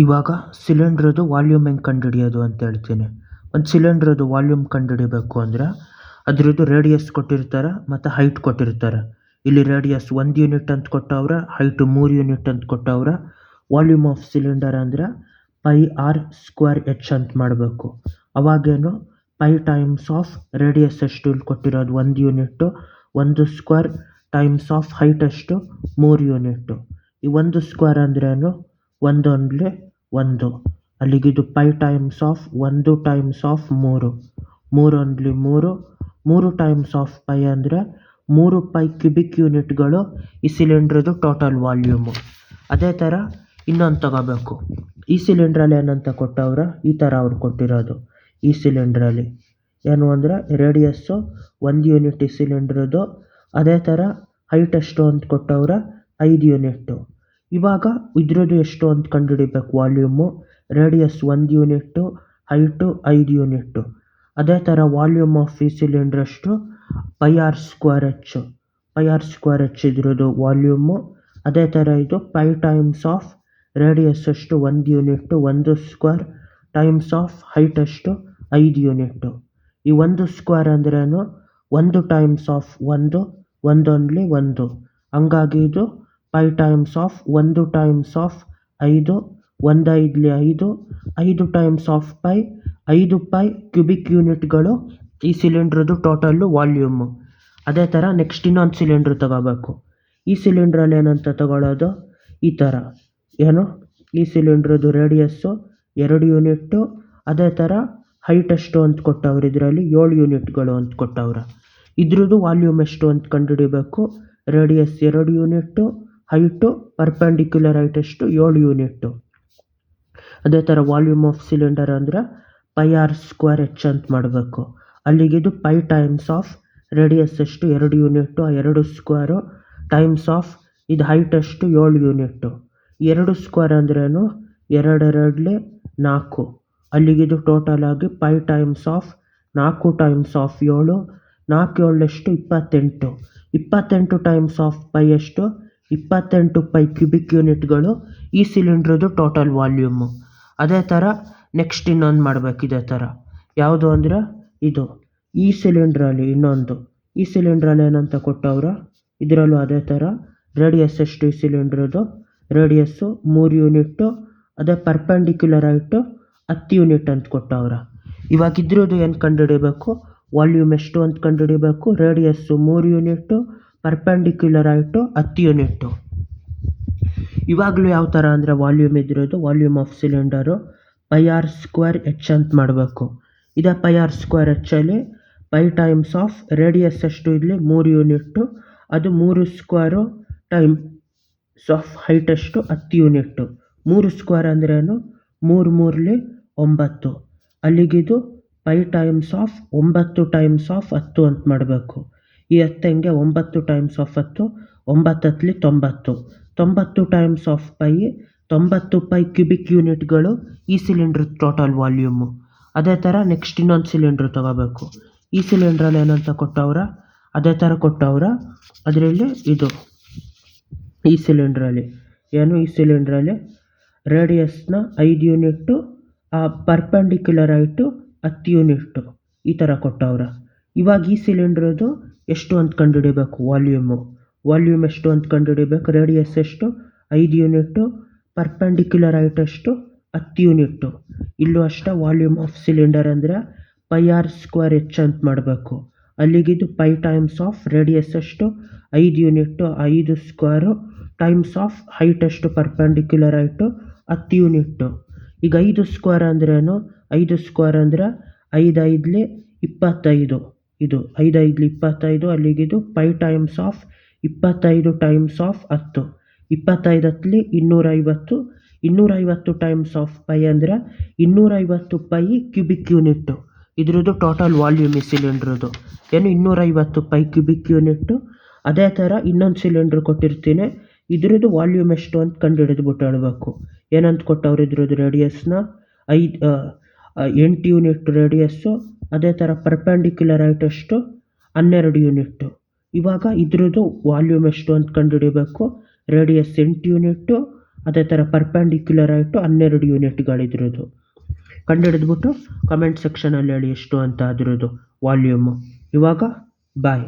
ಇವಾಗ ಸಿಲಿಂಡ್ರದ್ದು ವಾಲ್ಯೂಮ್ ಹೆಂಗೆ ಕಂಡುಹಿಡಿಯೋದು ಅಂತ ಹೇಳ್ತೀನಿ. ಒಂದು ಸಿಲಿಂಡ್ರದ್ದು ವಾಲ್ಯೂಮ್ ಕಂಡುಹಿಡಿಬೇಕು ಅಂದರೆ ಅದ್ರದ್ದು ರೇಡಿಯಸ್ ಕೊಟ್ಟಿರ್ತಾರೆ ಮತ್ತು ಹೈಟ್ ಕೊಟ್ಟಿರ್ತಾರೆ. ಇಲ್ಲಿ ರೇಡಿಯಸ್ 1 ಯೂನಿಟ್ ಅಂತ ಕೊಟ್ಟವ್ರೆ, ಹೈಟು 3 ಯೂನಿಟ್ ಅಂತ ಕೊಟ್ಟವ್ರೆ. ವಾಲ್ಯೂಮ್ ಆಫ್ ಸಿಲಿಂಡರ್ ಅಂದರೆ πr² ಅಂತ ಮಾಡಬೇಕು. ಅವಾಗೇನು ಪೈ ಟೈಮ್ಸ್ ಆಫ್ ರೇಡಿಯಸ್ ಎಷ್ಟು ಇಲ್ಲಿ ಕೊಟ್ಟಿರೋದು 1 ಯೂನಿಟ್ಟು, 1² ಟೈಮ್ಸ್ ಆಫ್ ಹೈಟ್ ಎಷ್ಟು 3 ಯೂನಿಟ್ಟು. ಈ 1² ಅಂದ್ರೇನು 1 ಒಂದ್ಲಿ 1, ಅಲ್ಲಿಗಿದು pi times of 1 times of 3, 3 ಒಂದ್ಲಿ 3, 3 ಟೈಮ್ಸ್ ಆಫ್ ಪೈ ಅಂದರೆ 3 ಪೈ ಕ್ಯೂಬಿಕ್ ಯೂನಿಟ್ಗಳು ಈ ಸಿಲಿಂಡ್ರದ್ದು ಟೋಟಲ್ ವಾಲ್ಯೂಮು. ಅದೇ ಥರ ಇನ್ನೊಂದು ತಗೋಬೇಕು. ಈ ಸಿಲಿಂಡ್ರಲ್ಲಿ ಏನಂತ ಕೊಟ್ಟವ್ರೆ, ಈ ಥರ ಅವ್ರು ಕೊಟ್ಟಿರೋದು. ಈ ಸಿಲಿಂಡ್ರಲ್ಲಿ ಏನು ಅಂದರೆ ರೇಡಿಯಸ್ಸು 1 ಯೂನಿಟ್ ಈ ಸಿಲಿಂಡ್ರದ್ದು, ಅದೇ ಥರ ಹೈಟ್ ಎಷ್ಟು ಅಂತ ಕೊಟ್ಟವ್ರೆ 5 ಯೂನಿಟ್ಟು. ಇವಾಗ ಇದ್ರದ್ದು ಎಷ್ಟು ಅಂತ ಕಂಡುಹಿಡಿಬೇಕು volume. Radius 1 unit, height 5 unit. ಅದೇ ಥರ ವಾಲ್ಯೂಮ್ ಆಫ್ ಈ ಸಿಲಿಂಡ್ರ್ ಎಷ್ಟು πr²h. πr² ಇದ್ರದ್ದು ವಾಲ್ಯೂಮು. ಅದೇ ಥರ ಇದು ಪೈ ಟೈಮ್ಸ್ ಆಫ್ ರೇಡಿಯಸ್ ಎಷ್ಟು 1 ಯೂನಿಟ್ಟು, 1² ಟೈಮ್ಸ್ ಆಫ್ ಹೈಟ್ ಎಷ್ಟು 5 ಯೂನಿಟ್ಟು. ಈ 1² ಅಂದ್ರೇನು 1 ಟೈಮ್ಸ್ ಆಫ್ 1, 1 ಒಂದ್ಲಿ 1, ಹಂಗಾಗಿ ಇದು pi times of 1 times of 5, 1 5ಲಿ 5, 5 times of pi, 5 pi cubic ಯೂನಿಟ್ಗಳು ಈ ಸಿಲಿಂಡ್ರದ್ದು ಟೋಟಲ್ಲು ವಾಲ್ಯೂಮು. ಅದೇ ಥರ ನೆಕ್ಸ್ಟ್ ಇನ್ನೊಂದು ಸಿಲಿಂಡ್ರ್ ತಗೋಬೇಕು. ಈ ಸಿಲಿಂಡ್ರಲ್ಲಿ ಏನಂತ ತಗೊಳ್ಳೋದು, ಈ ಥರ ಏನು ಈ ಸಿಲಿಂಡ್ರದ್ದು ರೇಡಿಯಸ್ಸು 2 ಯೂನಿಟ್ಟು, ಅದೇ ಥರ ಹೈಟ್ ಎಷ್ಟು ಅಂತ ಕೊಟ್ಟವ್ರು, ಇದರಲ್ಲಿ 7 ಯೂನಿಟ್ಗಳು ಅಂತ ಕೊಟ್ಟವ್ರೆ. ಇದ್ರದ್ದು ವಾಲ್ಯೂಮ್ ಎಷ್ಟು ಅಂತ ಕಂಡುಹಿಡಿಬೇಕು. Radius 2 unit, height perpendicular height ಎಷ್ಟು 7 ಯೂನಿಟ್ಟು. ಅದೇ ಥರ ವಾಲ್ಯೂಮ್ ಆಫ್ ಸಿಲಿಂಡರ್ ಅಂದರೆ πr² ಅಂತ ಮಾಡಬೇಕು. ಅಲ್ಲಿಗಿದು ಪೈ ಟೈಮ್ಸ್ ಆಫ್ ರೇಡಿಯಸ್ ಎಷ್ಟು 2 ಯೂನಿಟ್ಟು, ಆ 2² ಟೈಮ್ಸ್ ಆಫ್ ಇದು ಹೈಟ್ ಎಷ್ಟು 7 ಯೂನಿಟ್ಟು. 2² ಅಂದ್ರೇನು 2 2ಲಿ 4, ಅಲ್ಲಿಗಿದು ಟೋಟಲ್ ಆಗಿ pi times of 4 times of 7, 4 7 ಎಷ್ಟು 28, 28 ಟೈಮ್ಸ್ ಆಫ್ ಪೈ ಎಷ್ಟು 28 ಪೈ ಕ್ಯೂಬಿಕ್ ಯೂನಿಟ್ಗಳು ಈ ಸಿಲಿಂಡ್ರದ್ದು ಟೋಟಲ್ ವಾಲ್ಯೂಮು. ಅದೇ ಥರ ನೆಕ್ಸ್ಟ್ ಇನ್ನೊಂದು ಮಾಡಬೇಕು ಇದೇ ಥರ. ಯಾವುದು ಅಂದರೆ ಇದು ಈ ಸಿಲಿಂಡ್ರಲ್ಲಿ ಇನ್ನೊಂದು. ಈ ಸಿಲಿಂಡ್ರಲ್ಲಿ ಏನಂತ ಕೊಟ್ಟವ್ರೆ, ಇದರಲ್ಲೂ ಅದೇ ಥರ ರೇಡಿಯಸ್ ಎಷ್ಟು ಈ ಸಿಲಿಂಡ್ರದ್ದು, ರೇಡಿಯಸ್ಸು 3 ಯೂನಿಟ್ಟು, ಅದೇ ಪರ್ಪೆಂಡಿಕ್ಯುಲರ್ ಹೈಟು 10 ಯೂನಿಟ್ ಅಂತ ಕೊಟ್ಟವ್ರೆ. ಇವಾಗ ಇದ್ರದ್ದು ಏನು ಕಂಡುಹಿಡಿಬೇಕು, ವಾಲ್ಯೂಮ್ ಎಷ್ಟು ಅಂತ ಕಂಡುಹಿಡಿಬೇಕು. Radius 3 unit, perpendicular height 10 unit. ಇವಾಗಲೂ ಯಾವ ಥರ ಅಂದರೆ ವಾಲ್ಯೂಮ್ ಇದ್ರದ್ದು ವಾಲ್ಯೂಮ್ ಆಫ್ ಸಿಲಿಂಡರು πr² ಅಂತ ಮಾಡಬೇಕು. ಇದೇ πr²ಅಲ್ಲಿ ಪೈ ಟೈಮ್ಸ್ ಆಫ್ ರೇಡಿಯಸ್ ಎಷ್ಟು ಇಲ್ಲಿ 3 ಯೂನಿಟ್ಟು, ಅದು 3² ಟೈಮ್ಸ್ ಆಫ್ ಹೈಟ್ ಎಷ್ಟು 10 ಯೂನಿಟ್ಟು. 3² ಅಂದ್ರೇನು 3 3ಲಿ 9, ಅಲ್ಲಿಗಿದು pi times of 9 times of 10 ಅಂತ ಮಾಡಬೇಕು. ಈ 10 ಹೆಂಗೆ 9 ಟೈಮ್ಸ್ ಆಫ್ 10, 9 10ಲಿ 90, 90 times of pi, 90 pi cubic ಯೂನಿಟ್ಗಳು ಈ ಸಿಲಿಂಡ್ರ್ ಟೋಟಲ್ ವಾಲ್ಯೂಮು. ಅದೇ ಥರ ನೆಕ್ಸ್ಟ್ ಇನ್ನೊಂದು ಸಿಲಿಂಡ್ರ್ ತಗೋಬೇಕು. ಈ ಸಿಲಿಂಡ್ರಲ್ಲಿ ಏನಂತ ಕೊಟ್ಟವ್ರೆ, ಅದೇ ಥರ ಕೊಟ್ಟವ್ರೆ. ಅದರಲ್ಲಿ ಇದು ಈ ಸಿಲಿಂಡ್ರಲ್ಲಿ ಏನು ಈ ಸಿಲಿಂಡ್ರಲ್ಲಿ ರೇಡಿಯಸ್ನ 5 ಯೂನಿಟ್ಟು, ಆ ಪರ್ಪೆಂಡಿಕ್ಯುಲರ್ ಹೈಟು 10 ಯೂನಿಟ್ಟು ಈ ಥರ ಕೊಟ್ಟವ್ರೆ. ಇವಾಗ ಈ ಸಿಲಿಂಡ್ರದ್ದು ಎಷ್ಟು ಅಂತ ಕಂಡುಹಿಡಿಬೇಕು ವಾಲ್ಯೂಮು. ವಾಲ್ಯೂಮ್ ಎಷ್ಟು ಅಂತ ಕಂಡುಹಿಡಿಬೇಕು. ರೇಡಿಯಸ್ ಎಷ್ಟು 5 ಯೂನಿಟ್ಟು, ಪರ್ಪೆಂಡಿಕ್ಯುಲರ್ ಹೈಟ್ ಎಷ್ಟು 10 ಯೂನಿಟ್ಟು. ಇಲ್ಲೂ ಅಷ್ಟೇ ವಾಲ್ಯೂಮ್ ಆಫ್ ಸಿಲಿಂಡರ್ ಅಂದರೆ πr² ಅಂತ ಮಾಡಬೇಕು. ಅಲ್ಲಿಗಿದು ಪೈ ಟೈಮ್ಸ್ ಆಫ್ ರೇಡಿಯಸ್ ಎಷ್ಟು 5 ಯೂನಿಟ್ಟು, 5² ಟೈಮ್ಸ್ ಆಫ್ ಹೈಟ್ ಎಷ್ಟು ಪರ್ಪೆಂಡಿಕ್ಯುಲರ್ ಹೈಟು 10 ಯೂನಿಟ್ಟು. ಈಗ 5² ಅಂದ್ರೇನು, 5² ಅಂದರೆ 5 5ಲಿ 25, ಇದು 5 5ಲಿ 25, ಅಲ್ಲಿಗಿದು pi times of 25 times of 10, 25 10ಲಿ 250, 250 ಟೈಮ್ಸ್ ಆಫ್ ಪೈ ಅಂದರೆ 250 ಪೈ ಕ್ಯೂಬಿಕ್ ಯೂನಿಟ್ಟು. ಇದ್ರದ್ದು ಟೋಟಲ್ ವಾಲ್ಯೂಮ್ ಈ ಸಿಲಿಂಡ್ರದ್ದು ಏನು 250 ಪೈ ಕ್ಯೂಬಿಕ್ ಯೂನಿಟ್ಟು. ಅದೇ ಥರ ಇನ್ನೊಂದು ಸಿಲಿಂಡ್ರ್ ಕೊಟ್ಟಿರ್ತೀನಿ, ಇದ್ರದ್ದು ವಾಲ್ಯೂಮ್ ಎಷ್ಟು ಅಂತ ಕಂಡುಹಿಡಿದ್ಬಿಟ್ಟು ಹೇಳಬೇಕು. ಏನಂತ ಕೊಟ್ಟವ್ರು, ಇದ್ರದ್ದು ರೇಡಿಯಸ್ನ 8 ಯೂನಿಟ್ ರೇಡಿಯಸ್ಸು, ಅದೇ ಥರ ಪರ್ಪೆಂಡಿಕ್ಯುಲರ್ ಹೈಟ್ ಎಷ್ಟು 12 ಯೂನಿಟ್ಟು. ಇವಾಗ ಇದ್ರದ್ದು ವಾಲ್ಯೂಮ್ ಎಷ್ಟು ಅಂತ ಕಂಡುಹಿಡಿಬೇಕು. ರೇಡಿಯಸ್ 8 ಯೂನಿಟ್ಟು, ಅದೇ ಥರ ಪರ್ಪೆಂಡಿಕ್ಯುಲರ್ ಆಯಿತು 12 ಯೂನಿಟ್ಗಳಿದ್ರದ್ದು. ಕಂಡುಹಿಡಿದ್ಬಿಟ್ಟು ಕಮೆಂಟ್ ಸೆಕ್ಷನಲ್ಲಿ ಹೇಳಿ ಎಷ್ಟು ಅಂತ ಅದ್ರದ್ದು ವಾಲ್ಯೂಮು. ಇವಾಗ ಬಾಯ್.